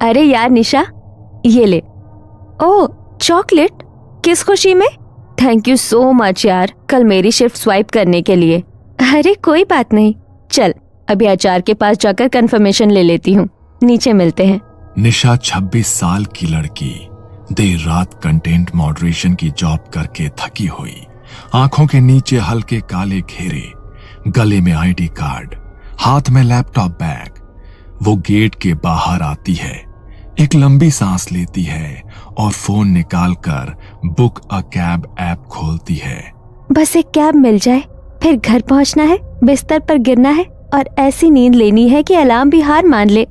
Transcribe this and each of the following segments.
अरे यार निशा, ये ले। ओह चॉकलेट, किस खुशी में? थैंक यू सो मच यार, कल मेरी शिफ्ट स्वाइप करने के लिए। अरे कोई बात नहीं, चल अभी आचार्य के पास जाकर कंफर्मेशन ले लेती हूँ, नीचे मिलते हैं। निशा 26 साल की लड़की देर रात कंटेंट मॉडरेशन की जॉब करके थकी हुई, आंखों के नीचे हल्के काले घेरे, गले में आईडी कार्ड, हाथ में लैपटॉप बैग। वो गेट के बाहर आती है, एक लंबी सांस लेती है और फोन निकालकर बुक अ कैब ऐप खोलती है। बस एक कैब मिल जाए, फिर घर पहुंचना है, बिस्तर पर गिरना है और ऐसी नींद लेनी है कि अलार्म भी हार मान ले।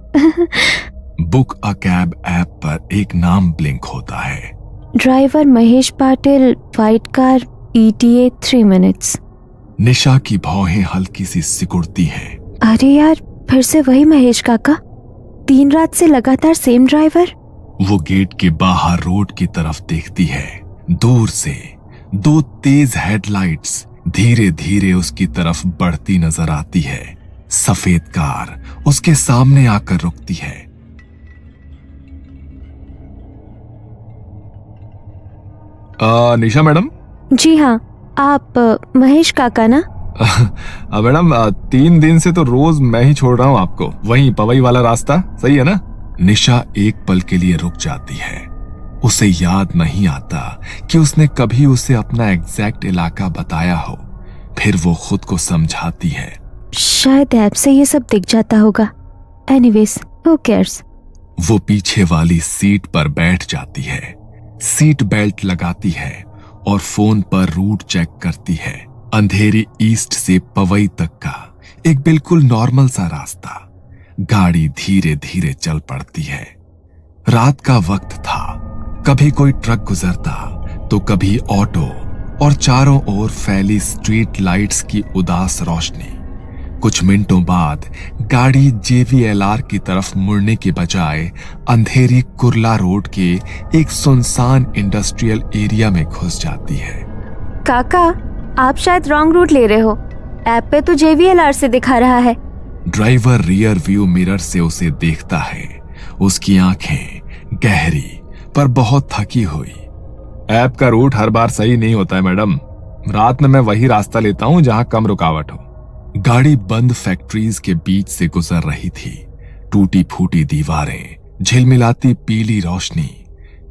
बुक अ कैब ऐप पर एक नाम ब्लिंक होता है। Driver Mahesh Patil, white car, ETA 3 minutes. Nisha की भौहें हल्की सी सिकुड़ती हैं। अरे यार, फिर से वही महेश काका, 3 रात से लगातार सेम ड्राइवर। वो गेट के बाहर रोड की तरफ देखती है। दूर से 2 तेज हेडलाइट्स धीरे धीरे उसकी तरफ बढ़ती नजर आती है। सफेद कार उसके सामने आकर रुकती है। निशा मैडम? जी हाँ, आप महेश काका ना? मैडम 3 दिन से तो रोज मैं ही छोड़ रहा हूँ आपको, वहीं पवई वाला रास्ता, सही है ना? निशा एक पल के लिए रुक जाती है। उसे याद नहीं आता कि उसने कभी उसे अपना एग्जैक्ट इलाका बताया हो। फिर वो खुद को समझाती है, शायद ऐप से ये सब दिख जाता होगा। Anyways, who cares. वो पीछे वाली सीट पर बैठ जाती है, सीट बेल्ट लगाती है और फोन पर रूट चेक करती है। अंधेरी ईस्ट से पवई तक का एक बिल्कुल नॉर्मल सा रास्ता। गाड़ी धीरे धीरे चल पड़ती है। रात का वक्त था, कभी कोई ट्रक गुजरता तो कभी ऑटो, और चारों ओर फैली स्ट्रीट लाइट्स की उदास रोशनी। कुछ मिनटों बाद गाड़ी JVLR की तरफ मुड़ने के बजाय अंधेरी कुर्ला रोड के एक सुनसान इंडस्ट्रियल एरिया में घुस जाती है। काका, आप शायद रॉन्ग रूट ले रहे हो, ऐप पे तो JVLR से दिखा रहा है। ड्राइवर रियर व्यू मिरर से उसे देखता है। उसकी आंखें गहरी पर बहुत थकी हुई। ऐप का रूट हर बार सही नहीं होता है मैडम, रात में मैं वही रास्ता लेता हूँ जहाँ कम रुकावट हो। गाड़ी बंद फैक्ट्रीज के बीच से गुजर रही थी। टूटी फूटी दीवारें, झिलमिलाती पीली रोशनी,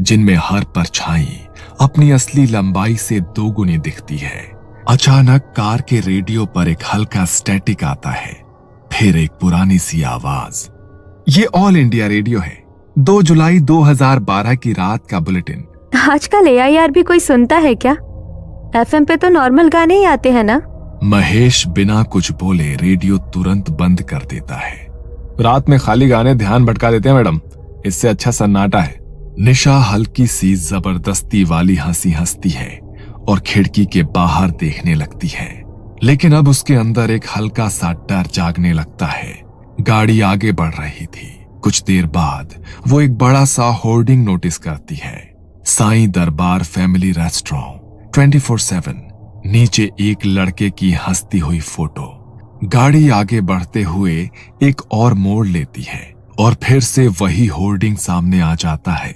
जिनमें हर परछाई अपनी असली लंबाई से 2 गुनी दिखती है। अचानक कार के रेडियो पर एक हल्का स्टैटिक आता है, फिर एक पुरानी सी आवाज। ये ऑल इंडिया रेडियो है, 2 जुलाई 2012 की रात का बुलेटिन। आजकल AIR भी कोई सुनता है क्या? FM पे तो नॉर्मल गाने ही आते हैं ना? महेश बिना कुछ बोले रेडियो तुरंत बंद कर देता है। रात में खाली गाने ध्यान भटका देते हैं मैडम, इससे अच्छा सन्नाटा है। निशा हल्की सी जबरदस्ती वाली हंसी हंसती है और खिड़की के बाहर देखने लगती है, लेकिन अब उसके अंदर एक हल्का सा डर जागने लगता है। गाड़ी आगे बढ़ रही थी। कुछ देर बाद वो एक बड़ा सा होर्डिंग नोटिस करती है, साईं दरबार फैमिली रेस्टोरेंट 24/7। नीचे एक लड़के की हंसती हुई फोटो। गाड़ी आगे बढ़ते हुए एक और मोड़ लेती है और फिर से वही होर्डिंग सामने आ जाता है,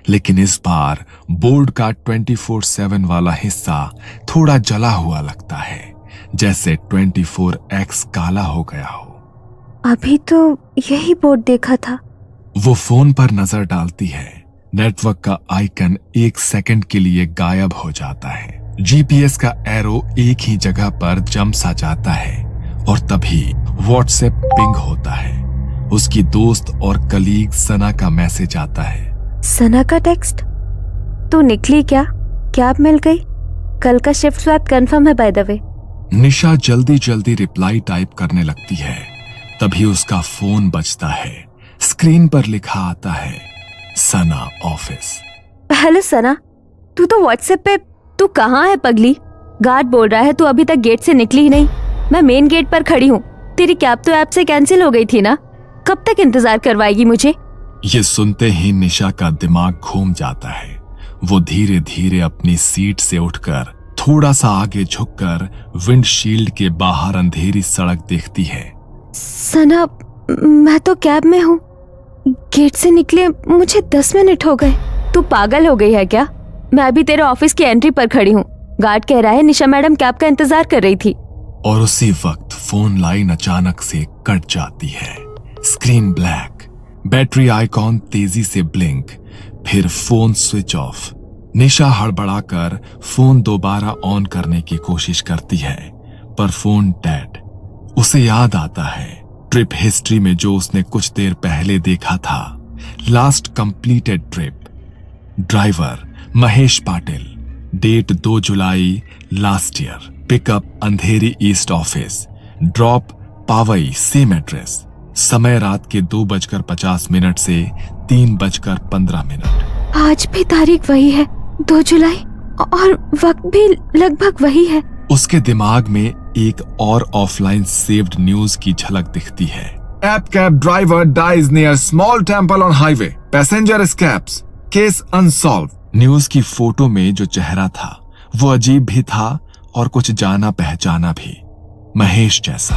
लेकिन इस बार बोर्ड का 24/7 वाला हिस्सा थोड़ा जला हुआ लगता है, जैसे 24X काला हो गया हो। अभी तो यही बोर्ड देखा था। वो फोन पर नजर डालती है। नेटवर्क का आइकन 1 सेकंड के लिए गायब हो जाता है। GPS का एरो एक ही जगह पर जम सा जाता है और तभी व्हाट्सएप पिंग होता है। उसकी दोस्त और कलीग सना का मैसेज आता है। सना का टेक्स्ट? तू निकली क्या? कैब मिल गई? कल का शिफ्ट स्वैप कंफर्म है बाय द वे। निशा जल्दी जल्दी रिप्लाई टाइप करने लगती है, तभी उसका फोन बजता है। स्क्रीन पर लिखा आता है, सना ऑफिस। हेलो सना, तू तो व्हाट्सएप पे। तू कहाँ है पगली? गार्ड बोल रहा है तू अभी तक गेट से निकली ही नहीं। मैं मेन गेट पर खड़ी हूँ। तेरी कैब तो ऐप से कैंसिल हो गई थी ना? कब तक इंतजार करवाएगी मुझे? ये सुनते ही निशा का दिमाग घूम जाता है। वो धीरे धीरे अपनी सीट से उठकर थोड़ा सा आगे झुककर विंडशील्ड के बाहर अंधेरी सड़क देखती है। सना, मैं तो कैब में हूँ। गेट से निकले मुझे 10 मिनट हो गए। तू पागल हो गई है क्या? मैं अभी तेरे ऑफिस की एंट्री पर खड़ी हूँ। गार्ड कह रहा है निशा मैडम कैब का इंतजार कर रही थी। और उसी वक्त फोन लाइन अचानक से कट जाती है। स्क्रीन ब्लैक, बैटरी आइकॉन तेजी से ब्लिंक, फिर फोन स्विच ऑफ। निशा हड़बड़ाकर फोन दोबारा ऑन करने की कोशिश करती है, पर फोन डेड। उसे याद आता है ट्रिप हिस्ट्री में जो उसने कुछ देर पहले देखा था। Last completed trip, driver Mahesh Patil, date 2 जुलाई last year, pickup Andheri east office, drop Powai same address, समय रात के 2:50 से 3:15। आज भी तारीख वही है, 2 जुलाई, और वक्त भी लगभग वही है। उसके दिमाग में एक और ऑफलाइन सेव्ड न्यूज की झलक दिखती है। App cab driver dies near small temple on highway, passenger escapes, case unsolve. News की फोटो में जो चेहरा था वो अजीब भी था और कुछ जाना पहचाना भी, महेश जैसा।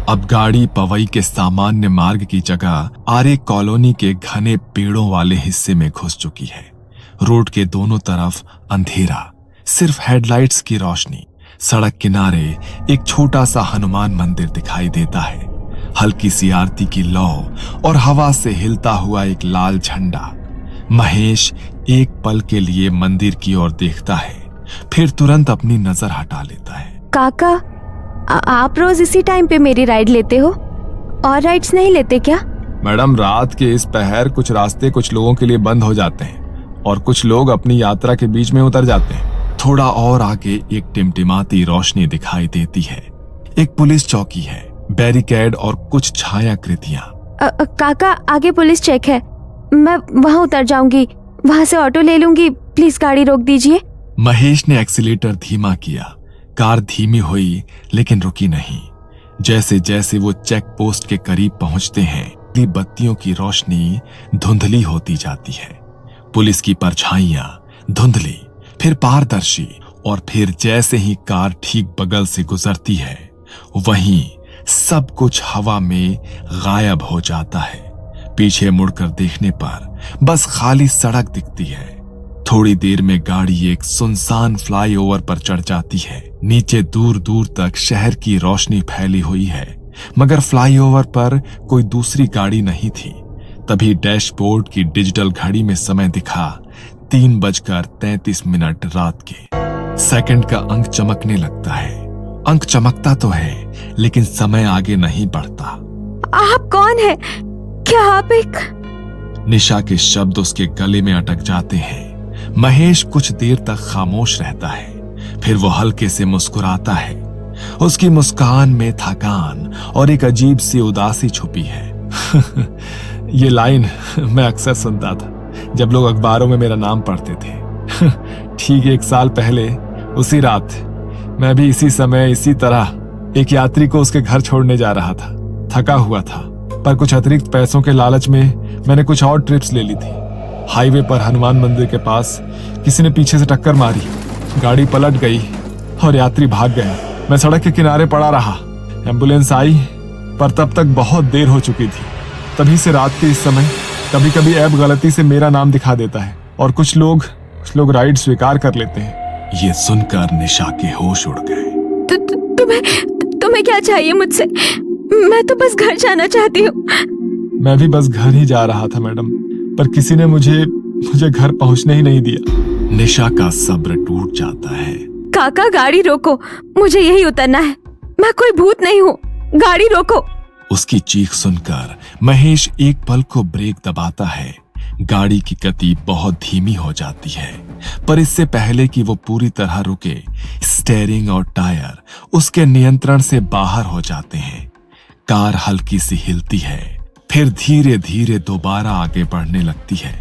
अब गाड़ी पवई के सामान्य मार्ग की जगह आरे कॉलोनी के घने पेड़ों वाले हिस्से में घुस चुकी है। रोड के दोनों तरफ अंधेरा, सिर्फ हेडलाइट्स की रोशनी। सड़क किनारे एक छोटा सा हनुमान मंदिर दिखाई देता है, हल्की सी आरती की लौ और हवा से हिलता हुआ एक लाल झंडा। महेश एक पल के लिए मंदिर की ओर देखता है, फिर तुरंत अपनी नजर हटा लेता है। काका, आप रोज इसी टाइम पे मेरी राइड लेते हो? और राइड्स नहीं लेते क्या? मैडम, रात के इस पहर कुछ रास्ते कुछ लोगों के लिए बंद हो जाते हैं और कुछ लोग अपनी यात्रा के बीच में उतर जाते हैं। थोड़ा और आगे एक टिमटिमाती रोशनी दिखाई देती है। एक पुलिस चौकी है, बैरिकेड और कुछ छायाकृतियां। काका, आगे पुलिस चेक है, मैं वहाँ उतर जाऊंगी, वहाँ से ऑटो ले लूंगी, प्लीज गाड़ी रोक दीजिए। महेश ने एक्सीलेटर धीमा किया। कार धीमी हुई लेकिन रुकी नहीं। जैसे जैसे वो चेक पोस्ट के करीब पहुंचते हैं, बत्तियों की रोशनी धुंधली होती जाती है। पुलिस की परछाइयां धुंधली, फिर पारदर्शी, और फिर जैसे ही कार ठीक बगल से गुजरती है, वहीं सब कुछ हवा में गायब हो जाता है। पीछे मुड़कर देखने पर बस खाली सड़क दिखती है। थोड़ी देर में गाड़ी एक सुनसान फ्लाईओवर पर चढ़ जाती है। नीचे दूर दूर तक शहर की रोशनी फैली हुई है, मगर फ्लाईओवर पर कोई दूसरी गाड़ी नहीं थी। तभी डैशबोर्ड की डिजिटल घड़ी में समय दिखा 3:33 रात के। सेकंड का अंक चमकने लगता है। अंक चमकता तो है लेकिन समय आगे नहीं बढ़ता। आप कौन है? क्या आप एक? निशा के शब्द उसके गले में अटक जाते हैं। महेश कुछ देर तक खामोश रहता है, फिर वो हल्के से मुस्कुराता है। उसकी मुस्कान में थकान और एक अजीब सी उदासी छुपी है। ये लाइन मैं अक्सर सुनता था जब लोग अखबारों में मेरा नाम पढ़ते थे। ठीक 1 साल पहले उसी रात मैं भी इसी समय इसी तरह एक यात्री को उसके घर छोड़ने जा रहा था। थका हुआ था, पर कुछ अतिरिक्त पैसों के लालच में मैंने कुछ और ट्रिप्स ले ली थी। हाईवे पर हनुमान मंदिर के पास किसी ने पीछे से टक्कर मारी, गाड़ी पलट गई और यात्री भाग गया। मैं सड़क के किनारे पड़ा रहा। एम्बुलेंस आई, पर तब तक बहुत देर हो चुकी थी। तभी से रात के इस समय कभी कभी ऐप गलती से मेरा नाम दिखा देता है और कुछ लोग राइड स्वीकार कर लेते हैं। ये सुनकर निशा के होश उड़ गए। तुम्हें क्या चाहिए मुझसे? मैं तो बस घर जाना चाहती हूँ। मैं भी बस घर ही जा रहा था मैडम, पर किसी ने मुझे घर पहुंचने ही नहीं दिया। निशा का सब्र टूट जाता है। काका, गाड़ी रोको, मुझे यही उतरना है। मैं कोई भूत नहीं हूँ, गाड़ी रोको। उसकी चीख सुनकर महेश एक पल को ब्रेक दबाता है। गाड़ी की गति बहुत धीमी हो जाती है, पर इससे पहले कि वो पूरी तरह रुके, स्टीयरिंग और टायर उसके नियंत्रण से बाहर हो जाते हैं। कार हल्की सी हिलती है, फिर धीरे धीरे दोबारा आगे बढ़ने लगती है।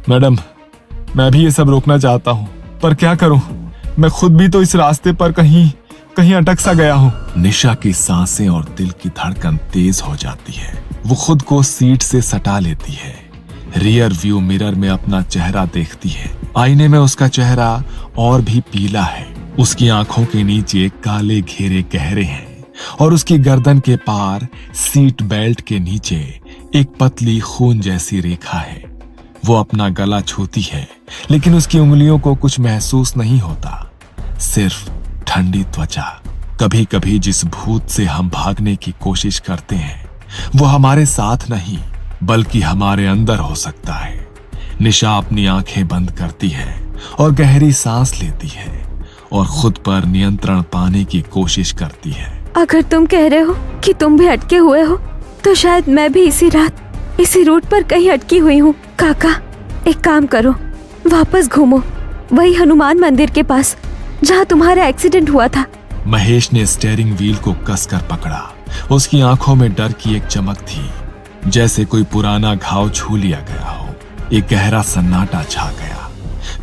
मैडम, मैं भी ये सब रोकना चाहता हूँ, पर क्या करूँ? मैं खुद भी तो इस रास्ते पर कहीं अटक सा गया हूँ। निशा की सांसें और दिल की धड़कन तेज हो जाती है। वो खुद को सीट से सटा लेती है। रियर व्यू मिरर में अपना चेहरा देखती है। आईने में उसका चेहरा और भी पीला है। उसकी आंखों के नीचे काले घेरे गहरे हैं और उसकी गर्दन के पार सीट बेल्ट के नीचे एक पतली खून जैसी रेखा है। वो अपना गला छूती है, लेकिन उसकी उंगलियों को कुछ महसूस नहीं होता, सिर्फ ठंडी त्वचा। कभी कभी जिस भूत से हम भागने की कोशिश करते हैं वो हमारे साथ नहीं बल्कि हमारे अंदर हो सकता है। निशा अपनी आंखें बंद करती है और गहरी सांस लेती है और खुद पर नियंत्रण पाने की कोशिश करती है। अगर तुम कह रहे हो कि तुम भी अटके हुए हो तो शायद मैं भी इसी रात इसी रूट पर कहीं अटकी हुई हूँ। काका, एक काम करो, वापस घूमो वही हनुमान मंदिर के पास जहाँ तुम्हारा एक्सीडेंट हुआ था। महेश ने स्टीयरिंग व्हील को कसकर पकड़ा। उसकी आंखों में डर की एक चमक थी, जैसे कोई पुराना घाव छू लिया गया हो। एक गहरा सन्नाटा छा गया।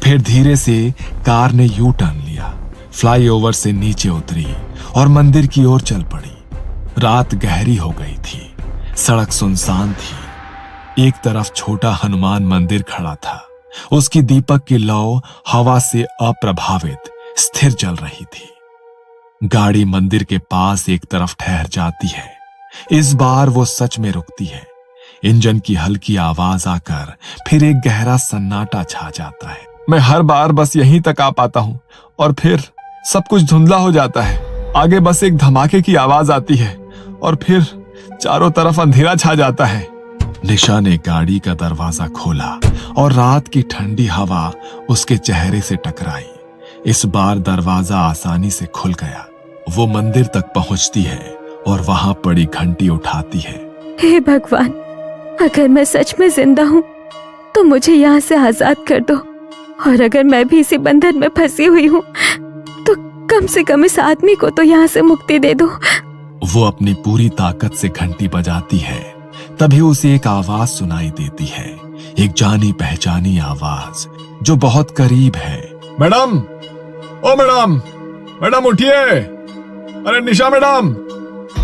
फिर धीरे से कार ने यू टर्न लिया, फ्लाईओवर से नीचे उतरी और मंदिर की ओर चल पड़ी। रात गहरी हो गई थी, सड़क सुनसान थी। एक तरफ छोटा हनुमान मंदिर खड़ा था, उसकी दीपक की लौ हवा से अप्रभावित स्थिर चल रही थी। गाड़ी मंदिर के पास एक तरफ ठहर जाती है। इस बार वो सच में रुकती है। इंजन की हल्की आवाज आकर फिर एक गहरा सन्नाटा छा जाता है। मैं हर बार बस यहीं तक आ पाता हूं और फिर सब कुछ धुंधला हो जाता है। आगे बस एक धमाके की आवाज आती है और फिर चारों तरफ अंधेरा छा जाता है। निशा ने गाड़ी का दरवाजा खोला और रात की ठंडी हवा उसके चेहरे से टकराई। इस बार दरवाजा आसानी से खुल गया। वो मंदिर तक पहुंचती है और वहां पड़ी घंटी उठाती है। हे भगवान, अगर मैं सच में जिंदा हूँ तो मुझे यहाँ से आजाद कर दो, और अगर मैं भी इसी बंधन में फंसी हुई हूँ तो कम से कम इस आदमी को तो यहाँ से मुक्ति दे दो। वो अपनी पूरी ताकत से घंटी बजाती है। तभी उसे एक आवाज सुनाई देती है, एक जानी पहचानी आवाज जो बहुत करीब है। मैडम, ओ मैडम, मैडम उठिए, अरे निशा मैडम।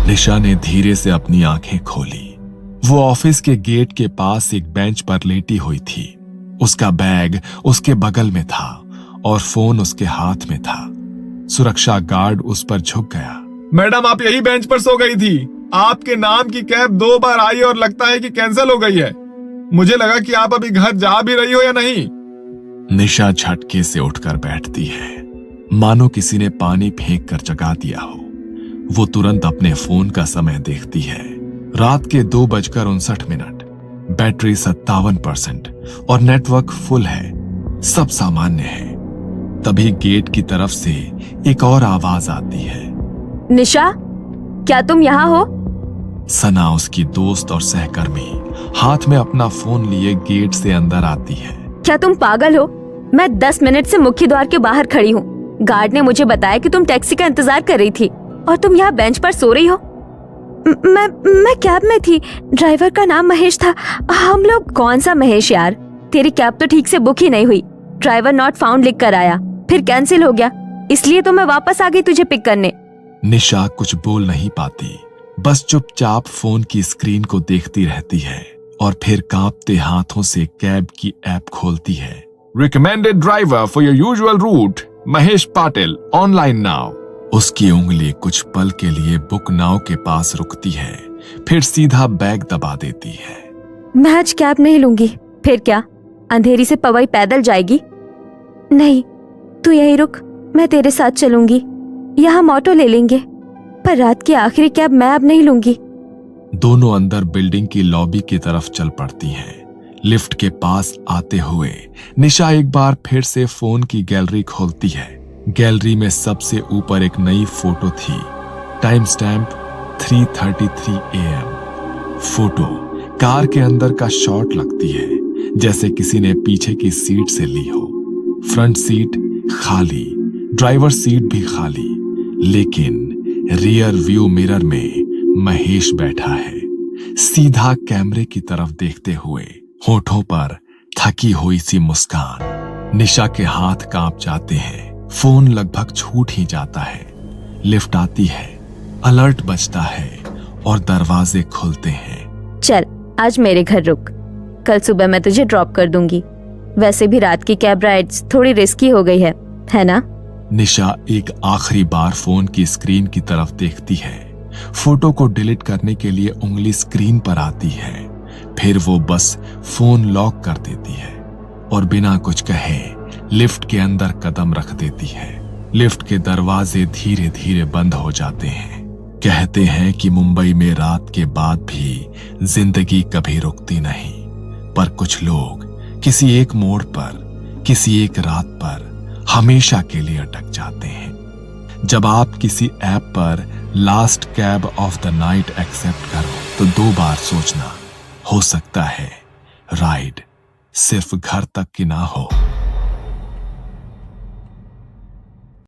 निशा ने धीरे से अपनी आंखें खोली। वो ऑफिस के गेट के पास एक बेंच पर लेटी हुई थी। उसका बैग उसके बगल में था और फोन उसके हाथ में था। सुरक्षा गार्ड उस पर झुक गया। मैडम, आप यही बेंच पर सो गई थी। आपके नाम की कैब 2 बार आई और लगता है कि कैंसिल हो गई है। मुझे लगा कि आप अभी घर जा भी रही हो या नहीं। निशा झटके से उठकर बैठती है, मानो किसी ने पानी फेंक कर जगा दिया हो। वो तुरंत अपने फोन का समय देखती है। रात के 2:59। बैटरी 57% और नेटवर्क फुल है। सब सामान्य है। तभी गेट की तरफ से एक और आवाज आती है। निशा, क्या तुम यहाँ हो? सना, उसकी दोस्त और सहकर्मी, हाथ में अपना फोन लिए गेट से अंदर आती है। क्या तुम पागल हो? मैं 10 मिनट से मुख्य द्वार के बाहर खड़ी हूँ। गार्ड ने मुझे बताया कि तुम टैक्सी का इंतजार कर रही थी और तुम यहाँ बेंच पर सो रही हो। मैं कैब में थी। ड्राइवर का नाम महेश था। हम लोग। कौन सा महेश यार? तेरी कैब तो ठीक से बुक ही नहीं हुई। ड्राइवर नॉट फाउंड लिख कर आया, फिर कैंसिल हो गया, इसलिए तो मैं वापस आ गई तुझे पिक करने। निशा कुछ बोल नहीं पाती, बस चुपचाप फोन की स्क्रीन को देखती रहती है और फिर कांपते हाथों से कैब की ऐप खोलती है। Recommended driver for your usual route, Mahesh Patil, online now. उसकी उंगली कुछ पल के लिए बुक नाउ के पास रुकती है, फिर सीधा बैग दबा देती है। मैं आज कैब नहीं लूंगी। फिर क्या, अंधेरी से पवई पैदल जाएगी? नहीं, तू यहीं रुक, मैं तेरे साथ चलूंगी। यहाँ हम ऑटो ले लेंगे, पर रात की आखिरी कैब मैं अब नहीं लूंगी। दोनों अंदर बिल्डिंग की लॉबी की तरफ चल पड़ती हैं। लिफ्ट के पास आते हुए निशा एक बार फिर से फोन की गैलरी खोलती है। गैलरी में सबसे ऊपर एक नई फोटो थी। Time stamp 3:33 AM। Photo car के अंदर का शॉट लगती है, जैसे किसी ने पीछे की सीट से ली हो। फ्रंट सीट खाली, ड्राइवर सीट भी खाली, लेकिन रियर व्यू मिरर में महेश बैठा है, सीधा कैमरे की तरफ देखते हुए, होठों पर थकी हुई सी मुस्कान। निशा के हाथ कांप जाते हैं। फोन लगभग छूट ही जाता है। लिफ्ट आती है, अलर्ट बजता है और दरवाजे खुलते हैं। चल, आज मेरे घर रुक, कल सुबह मैं तुझे ड्रॉप कर दूंगी। वैसे भी रात की कैब राइड्स थोड़ी रिस्की हो गई है ना? निशा एक आखिरी बार फोन की स्क्रीन की तरफ देखती है। फोटो को डिलीट करने के लिए उंगली स्क्रीन पर आती है, फिर वो बस फोन लॉक कर देती है और बिना कुछ कहे लिफ्ट के अंदर कदम रख देती है। लिफ्ट के दरवाजे धीरे धीरे बंद हो जाते हैं। कहते हैं कि मुंबई में रात के बाद भी जिंदगी कभी रुकती नहीं, पर कुछ लोग किसी एक मोड़ पर, किसी एक रात पर हमेशा के लिए अटक जाते हैं। जब आप किसी ऐप पर last cab of the night accept करो तो 2 बार सोचना, हो सकता है राइड सिर्फ घर तक की ना हो,